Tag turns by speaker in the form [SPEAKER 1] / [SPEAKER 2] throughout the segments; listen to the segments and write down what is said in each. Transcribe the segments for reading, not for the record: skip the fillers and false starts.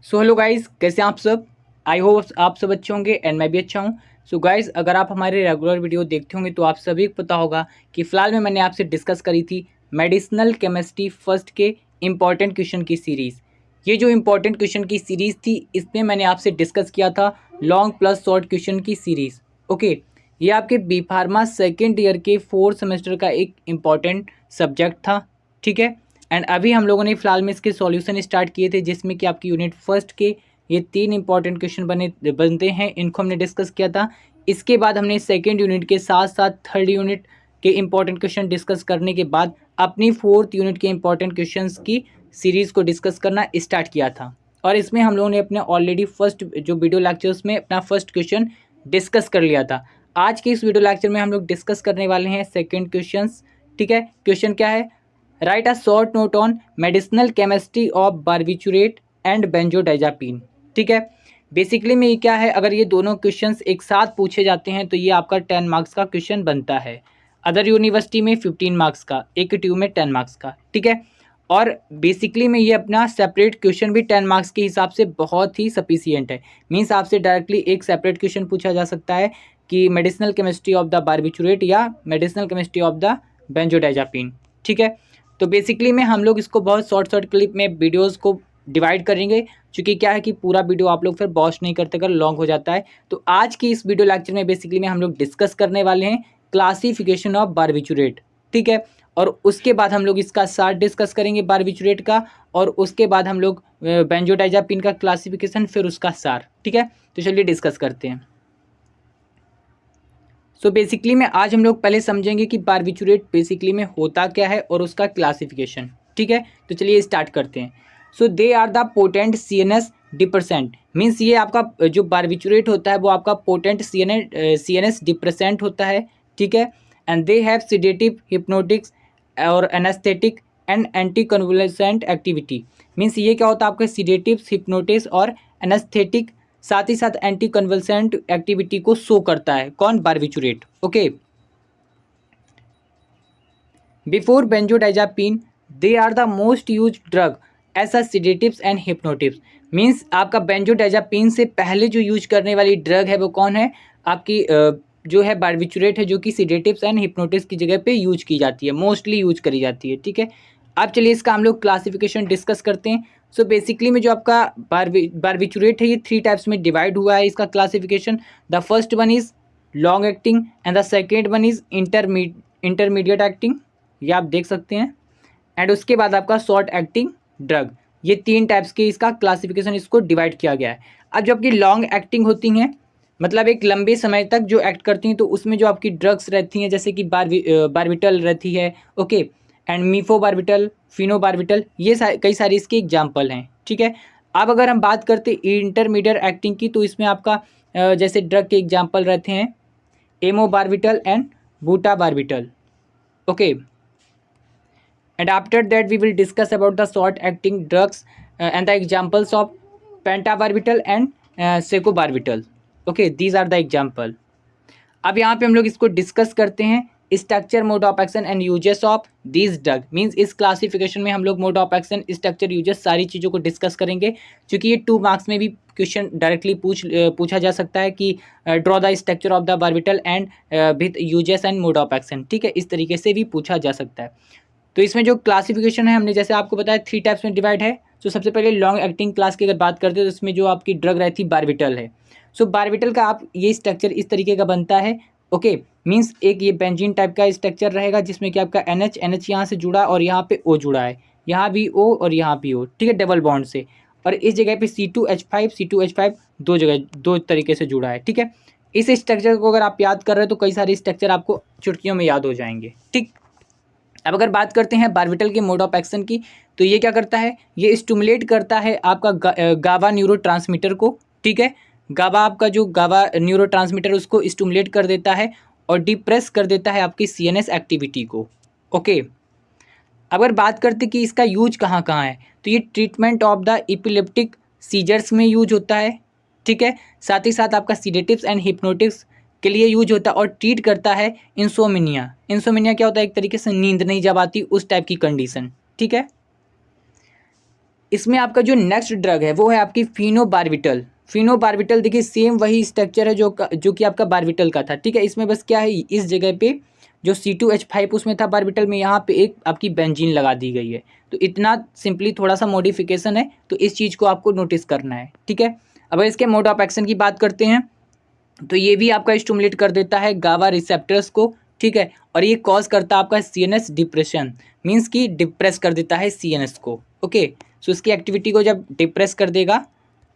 [SPEAKER 1] So hello guys, कैसे हैं आप सब। आई होप आप सब अच्छे होंगे एंड मैं भी अच्छा हूं। सो गाइस, अगर आप हमारे रेगुलर वीडियो देखते होंगे तो आप सभी को पता होगा कि फ़िलहाल में मैंने आपसे डिस्कस करी थी मेडिसिनल केमिस्ट्री फर्स्ट के इम्पॉर्टेंट क्वेश्चन की सीरीज़। ये जो इम्पॉर्टेंट क्वेश्चन की सीरीज़ थी, इसमें मैंने आपसे डिस्कस किया था लॉन्ग प्लस शॉर्ट क्वेश्चन की सीरीज़। ओके, ये आपके बी फार्मा सेकेंड ईयर के फोर्थ सेमेस्टर का एक इम्पॉर्टेंट सब्जेक्ट था। ठीक है, एंड अभी हम लोगों ने फिलहाल में इसके सॉल्यूशन स्टार्ट किए थे, जिसमें कि आपकी यूनिट फर्स्ट के ये 3 इंपॉर्टेंट क्वेश्चन बनते हैं, इनको हमने डिस्कस किया था। इसके बाद हमने सेकेंड यूनिट के साथ साथ थर्ड यूनिट के इंपॉर्टेंट क्वेश्चन डिस्कस करने के बाद अपनी फोर्थ यूनिट के इंपॉर्टेंट क्वेश्चंस की सीरीज़ को डिस्कस करना स्टार्ट किया था। और इसमें हम लोगों ने अपने ऑलरेडी फर्स्ट जो वीडियो लेक्चर्स में अपना फर्स्ट क्वेश्चन डिस्कस कर लिया था। आज के इस वीडियो लेक्चर में हम लोग डिस्कस करने वाले हैं सेकेंड क्वेश्चन। ठीक है, क्वेश्चन क्या है? Write a short note on medicinal chemistry of barbiturate and benzodiazepine. ठीक है, बेसिकली में ये क्या है, अगर ये दोनों क्वेश्चंस एक साथ पूछे जाते हैं तो ये आपका 10 मार्क्स का क्वेश्चन बनता है। अदर यूनिवर्सिटी में 15 मार्क्स का, एक ट्यूब में 10 मार्क्स का। ठीक है, और बेसिकली में ये अपना सेपरेट क्वेश्चन भी 10 मार्क्स के हिसाब से बहुत ही सफिशियंट है। मीन्स आपसे डायरेक्टली एक सेपरेट क्वेश्चन पूछा जा सकता है कि medicinal chemistry of the barbiturate या मेडिसिनल केमिस्ट्री ऑफ द बेंजोडाइजापीन। ठीक है, तो बेसिकली में हम लोग इसको बहुत शॉर्ट क्लिप में वीडियोस को डिवाइड करेंगे, क्योंकि क्या है कि पूरा वीडियो आप लोग फिर वॉच नहीं करते, अगर लॉन्ग हो जाता है। तो आज की इस वीडियो लेक्चर में बेसिकली में हम लोग डिस्कस करने वाले हैं क्लासिफिकेशन ऑफ बारबिचुरेट। ठीक है, और उसके बाद हम लोग इसका सार डिस्कस करेंगे बारबिचुरेट का, और उसके बाद हम लोग बेंजोडाइजापीन का क्लासिफिकेशन, फिर उसका सार। ठीक है, तो चलिए डिस्कस करते हैं। सो बेसिकली में आज हम लोग पहले समझेंगे कि बारबिचुरेट बेसिकली में होता क्या है और उसका क्लासिफिकेशन। ठीक है, तो चलिए स्टार्ट करते हैं। So they are the potent CNS depressant. Means ये आपका जो बारबिचुरेट होता है वो आपका पोटेंट CNS डिप्रेसेंट होता है। ठीक है, and they have sedative, hypnotics और anaesthetic and anti convulsant activity. Means ये क्या होता है, आपके सिडेटिव्स, हिप्नोटिक्स और एनेस्थेटिक, साथ ही साथ एंटी कन्वल्सेंट एक्टिविटी को शो करता है। कौन? Barbiturate. Okay, before benzodiazepine they are the most use drug as a sedatives and hypnotics. Means आपका बेंजोडाइजापीन से पहले जो यूज करने वाली ड्रग है वो कौन है? आपकी जो है बारबिचुरेट है, जो कि सिडेटिव्स एंड हिप्नोटिक्स की जगह पे यूज की जाती है, मोस्टली यूज करी जाती है। ठीक है, अब चलिए इसका हम लोग क्लासिफिकेशन डिस्कस करते हैं। सो बेसिकली में जो आपका बारबिचुरेट है, ये 3 टाइप्स में डिवाइड हुआ है इसका classification. The first one is long acting and the second one is intermediate acting, ये आप देख सकते हैं। एंड उसके बाद आपका शॉर्ट एक्टिंग ड्रग। ये 3 टाइप्स के इसका क्लासिफिकेशन, इसको डिवाइड किया गया है। अब जो आपकी लॉन्ग एक्टिंग होती हैं, मतलब एक लंबे समय तक जो एक्ट करती हैं, तो उसमें जो आपकी ड्रग्स रहती हैं, जैसे कि बारबिटल रहती है। ओके, एंड मीफोबारबिटल, फिनोबारबिटल, ये कई सारी इसके एग्जाम्पल हैं। ठीक है, अब अगर हम बात करते इंटरमीडिएट एक्टिंग की, तो इसमें आपका जैसे ड्रग के एग्जाम्पल रहते हैं amobarbital and butabarbital. Okay, and after that we will discuss about the short acting drugs and the examples of pentobarbital and secobarbital. Okay, these are the example. अब यहाँ पे हम लोग इसको डिस्कस करते हैं, structure, mode of action and uses of this drug. Means इस classification में हम लोग mode of action, structure, uses, सारी चीज़ों को डिस्कस करेंगे, क्योंकि ये 2 मार्क्स में भी क्वेश्चन डायरेक्टली पूछा जा सकता है कि draw the structure of the barbital and with uses and mode of action. ठीक है, इस तरीके से भी पूछा जा सकता है। तो इसमें जो क्लासिफिकेशन है, हमने जैसे आपको बताया 3 टाइप्स में डिवाइड है। तो सबसे पहले लॉन्ग एक्टिंग क्लास की अगर बात करते हैं, तो इसमें जो आपकी ड्रग रहती है बारबिटल है। सो बारबिटल का आप ये स्ट्रक्चर इस तरीके का बनता है। ओके, मीन्स एक ये बेंजीन टाइप का स्ट्रक्चर रहेगा, जिसमें कि आपका NH यहाँ से जुड़ा और यहाँ पे O जुड़ा है, यहाँ भी O और यहाँ भी O। ठीक है, डबल बॉन्ड से। और इस जगह पे C2H5 दो जगह, दो तरीके से जुड़ा है। ठीक है, इस स्ट्रक्चर को अगर आप याद कर रहे हो तो कई सारे स्ट्रक्चर आपको चुटकियों में याद हो जाएंगे। ठीक, अब अगर बात करते हैं बारबिटल के मोड ऑफ एक्शन की, तो ये क्या करता है, ये स्टिमुलेट करता है आपका गावा न्यूरोट्रांसमीटर को। ठीक है, गावा, आपका जो गावा न्यूरोट्रांसमीटर, उसको स्टिमुलेट कर देता है और डिप्रेस कर देता है आपकी CNS एक्टिविटी को। ओके, अगर बात करते कि इसका यूज कहाँ कहाँ है, तो ये treatment of the epileptic seizures में यूज होता है। ठीक है, साथ ही साथ आपका सीडेटिव्स एंड हिप्नोटिक्स के लिए यूज होता है, और ट्रीट करता है इंसोमिनिया। इंसोमिनिया क्या होता है? एक तरीके से नींद नहीं जब आती, उस टाइप की कंडीशन। ठीक है, इसमें आपका जो नेक्स्ट ड्रग है वो है आपकी फिनोबार्बिटल। फिनोबार्बिटल देखिए सेम वही स्ट्रक्चर है जो कि आपका बार्बिटल का था, ठीक है। इसमें बस क्या है, इस जगह पे जो C2H5 उसमें था बार्बिटल में, यहाँ पे एक आपकी बेंजीन लगा दी गई है। तो इतना सिंपली थोड़ा सा मॉडिफिकेशन है, तो इस चीज़ को आपको नोटिस करना है, ठीक है। अब इसके मोड ऑफ एक्शन की बात करते हैं तो ये भी आपका स्टिमुलेट कर देता है गाबा रिसेप्टर्स को, ठीक है। और ये कॉज करता है आपका CNS डिप्रेशन, मीन्स कि डिप्रेस कर देता है CNS को, ओके। सो इसकी एक्टिविटी को जब डिप्रेस कर देगा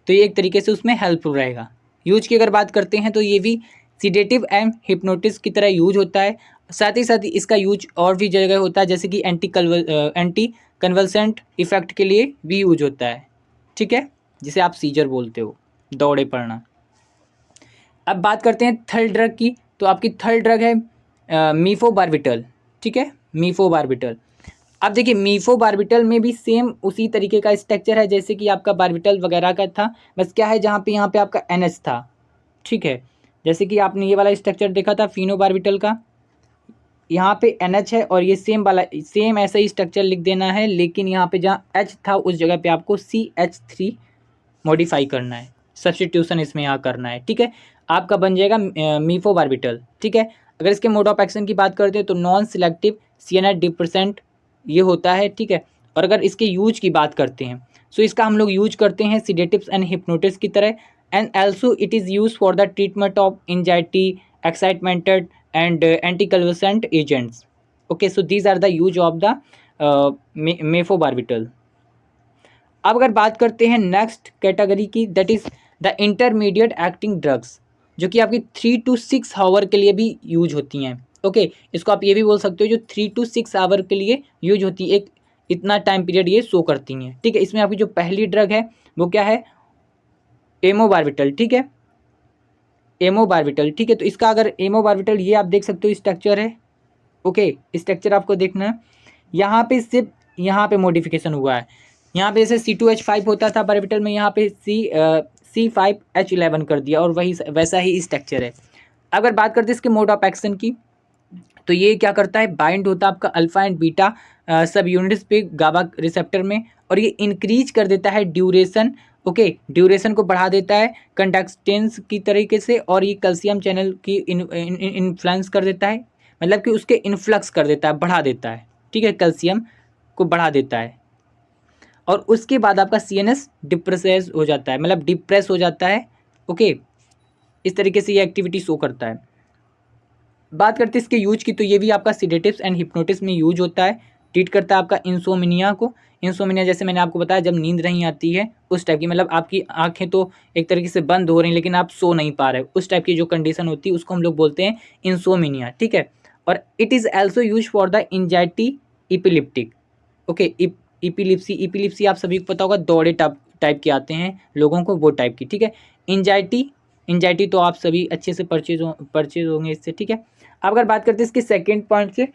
[SPEAKER 1] तो ये एक तरीके से उसमें हेल्पफुल रहेगा। यूज की अगर बात करते हैं तो ये भी सीडेटिव एंड हिप्नोटिस की तरह यूज होता है। साथ ही इसका यूज और भी जगह होता है, जैसे कि एंटी कन्वल्सेंट इफेक्ट के लिए भी यूज होता है, ठीक है, जिसे आप सीजर बोलते हो, दौड़े पड़ना। अब बात करते हैं थर्ड ड्रग की, तो आपकी थर्ड ड्रग है मीफोबार्बिटल, ठीक है, मीफोबार्बिटल। अब देखिए मीफोबार्बिटल में भी सेम उसी तरीके का स्ट्रक्चर है जैसे कि आपका बार्बिटल वगैरह का था, बस क्या है यहाँ पे आपका NH था, ठीक है। जैसे कि आपने ये वाला स्ट्रक्चर देखा था फिनोबार्बिटल का, यहाँ पे NH है और ये सेम ऐसा ही स्ट्रक्चर लिख देना है, लेकिन यहाँ पे जहाँ H था उस जगह पे आपको CH3 मॉडिफाई करना है, सब्स्टिट्यूशन इसमें यहाँ करना है, ठीक है। आपका बन जाएगा मीफोबार्बिटल, ठीक है। अगर इसके मोड ऑफ एक्शन की बात करते हैं तो नॉन सिलेक्टिव CNS डिप्रेसेंट ये होता है, ठीक है। और अगर इसके यूज की बात करते हैं सो इसका हम लोग यूज करते हैं सीडेटिव्स एंड हिप्नोटिस की तरह, and also it is use for the treatment of anxiety, excitemented and anti convulsant agents, okay. So these are the use of the mephobarbital. अब अगर बात करते हैं नेक्स्ट कैटेगरी की, that is the intermediate acting drugs, जो कि आपकी 3 to 6 our के लिए भी यूज होती हैं, ओके। इसको आप ये भी बोल सकते हो जो 3 to 6 आवर के लिए यूज होती है, एक इतना टाइम पीरियड ये शो करती हैं, ठीक है। इसमें आपकी जो पहली ड्रग है वो क्या है, एमोबार्बिटल, ठीक है, एमोबार्बिटल, ठीक है। तो इसका अगर एमोबार्बिटल ये आप देख सकते हो स्ट्रक्चर है, ओके, स्ट्रक्चर आपको देखना है। यहाँ पे सिर्फ यहाँ पे मॉडिफिकेशन हुआ है, यहाँ पे जैसे C2H5 होता था बार्बिटल में, यहाँ पे C5H11 कर दिया और वही वैसा ही स्ट्रक्चर है। अगर बात करते हैं इसके मोड ऑफ एक्शन की, तो ये क्या करता है, बाइंड होता है आपका अल्फा एंड बीटा सब यूनिट्स पे गाबा रिसेप्टर में, और ये इंक्रीज कर देता है ड्यूरेशन, ओके, ड्यूरेशन को बढ़ा देता है कंडक्टेंस की तरीके से, और ये कैल्शियम चैनल की इन्फ्लुएंस कर देता है, मतलब कि उसके इन्फ्लक्स कर देता है, बढ़ा देता है, ठीक है, कैल्शियम को बढ़ा देता है। और उसके बाद आपका CNS डिप्रेस हो जाता है, मतलब डिप्रेस हो जाता है, ओके। इस तरीके से ये एक्टिविटी शो करता है। बात करते हैं इसके यूज की, तो ये भी आपका सीडेटिव्स एंड हिप्नोटिस में यूज होता है, ट्रीट करता है आपका इंसोमिनिया को। इंसोमिनिया जैसे मैंने आपको बताया जब नींद नहीं आती है उस टाइप की, मतलब आपकी आंखें तो एक तरीके से बंद हो रही हैं लेकिन आप सो नहीं पा रहे, उस टाइप की जो कंडीशन होती है उसको हम लोग बोलते हैं इंसोमिनिया, ठीक है। और it is also use for the anxiety epileptic, okay. Epilepsy आप सभी को पता होगा, दौड़े टाइप के आते हैं लोगों को, वो टाइप की, ठीक है। एंजाइटी तो आप सभी अच्छे से परचेज होंगे इससे, ठीक है। अब अगर बात करते हैं इसके सेकेंड पॉइंट से,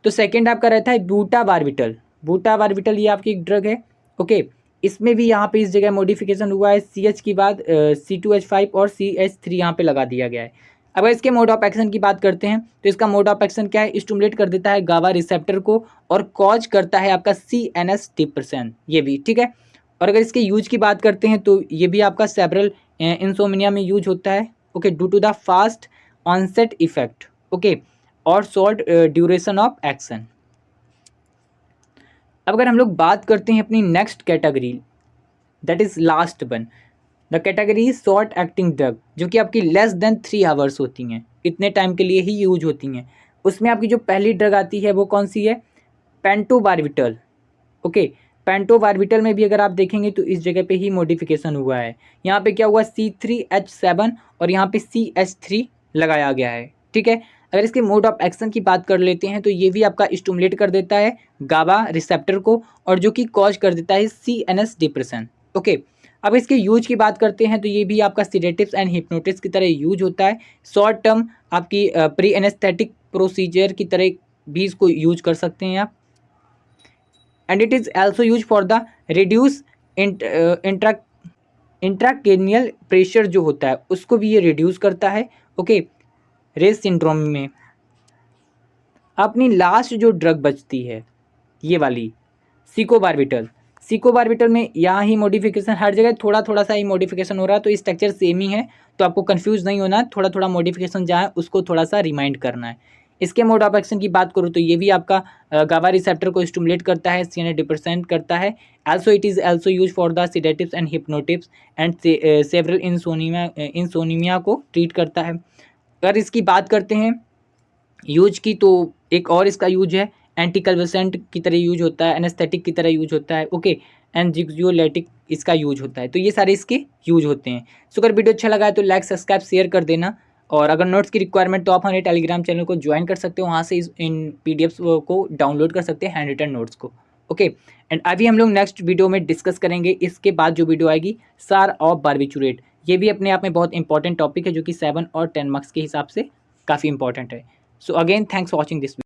[SPEAKER 1] तो सेकेंड आपका रहता है बूटाबार्बिटल। बूटाबार्बिटल ये आपकी एक ड्रग है, ओके। इसमें भी यहाँ पे इस जगह मॉडिफिकेशन हुआ है, CH की बाद C2H5 और CH3 यहाँ पे लगा दिया गया है। अगर इसके मोड ऑफ एक्शन की बात करते हैं तो इसका मोड ऑफ एक्शन क्या है, स्टिमुलेट कर देता है गाबा रिसेप्टर को और कॉज करता है आपका CNS डिप्रेशन, ये भी, ठीक है। और अगर इसके यूज की बात करते हैं तो ये भी आपका सेवरल इंसोमिनिया में यूज होता है, okay, due to the fast onset effect, okay, और शॉर्ट ड्यूरेशन ऑफ एक्शन। अब अगर हम लोग बात करते हैं अपनी next category, that is last one, the category short acting drug, जो कि आपकी लेस देन 3 आवर्स होती हैं, इतने टाइम के लिए ही यूज होती हैं। उसमें आपकी जो पहली ड्रग आती है वो कौन सी है, पेंटोबार्बिटल, ओके। पेंटोबार्बिटल में भी अगर आप देखेंगे तो इस जगह पे ही मॉडिफिकेशन हुआ है, यहाँ पे क्या हुआ C3H7 और यहाँ पे CH3 लगाया गया है, ठीक है। अगर इसके मोड ऑफ एक्शन की बात कर लेते हैं तो ये भी आपका स्टिमुलेट कर देता है गाबा रिसेप्टर को, और जो कि कॉज कर देता है CNS डिप्रेशन, ओके। अब इसके यूज की बात करते हैं तो ये भी आपका सीडेटिव्स एंड हिप्नोटिक्स की तरह यूज होता है, शॉर्ट टर्म आपकी प्री एनेस्थेटिक प्रोसीजर की तरह भी इसको यूज कर सकते हैं आप। And it is also use for the reduce intracranial pressure जो होता है उसको भी ये रिड्यूस करता है, ओके, रेस सिंड्रोम में। अपनी लास्ट जो ड्रग बचती है ये वाली सिकोबार्बिटल, सिकोबार्बिटल में यहाँ ही मॉडिफिकेशन, हर जगह थोड़ा थोड़ा सा ही मॉडिफिकेशन हो रहा है, तो स्ट्रक्चर सेम ही है, तो आपको कंफ्यूज नहीं होना, थोड़ा थोड़ा मॉडिफिकेशन जहाँ है उसको थोड़ा सा रिमाइंड करना है। इसके मोड ऑफ एक्शन की बात करूँ तो ये भी आपका गाबा रिसेप्टर को स्टिमुलेट करता है, CNS करता है। Also it is also use for the sedatives and hypnotics and several insomnia को ट्रीट करता है। अगर इसकी बात करते हैं यूज की, तो एक और इसका यूज है एंटी कन्वल्सेंट की तरह यूज होता है, एनेस्थेटिक की तरह यूज होता है, ओके, एंजियोलेटिक इसका यूज होता है। तो ये सारे इसके यूज होते हैं। सो अगर वीडियो अच्छा लगा है तो लाइक सब्सक्राइब शेयर कर देना, और अगर नोट्स की रिक्वायरमेंट तो आप हमारे टेलीग्राम चैनल को ज्वाइन कर सकते हो, वहाँ से इन PDFs को डाउनलोड कर सकते हैं, हैंड रिटन नोट्स को, ओके। एंड अभी हम लोग नेक्स्ट वीडियो में डिस्कस करेंगे, इसके बाद जो वीडियो आएगी सार ऑफ बार्बिचुरेट, ये भी अपने आप में बहुत इंपॉर्टेंट टॉपिक है जो कि 7 और 10 मार्क्स के हिसाब से काफ़ी इंपॉर्टेंट है। So again thanks for watching this.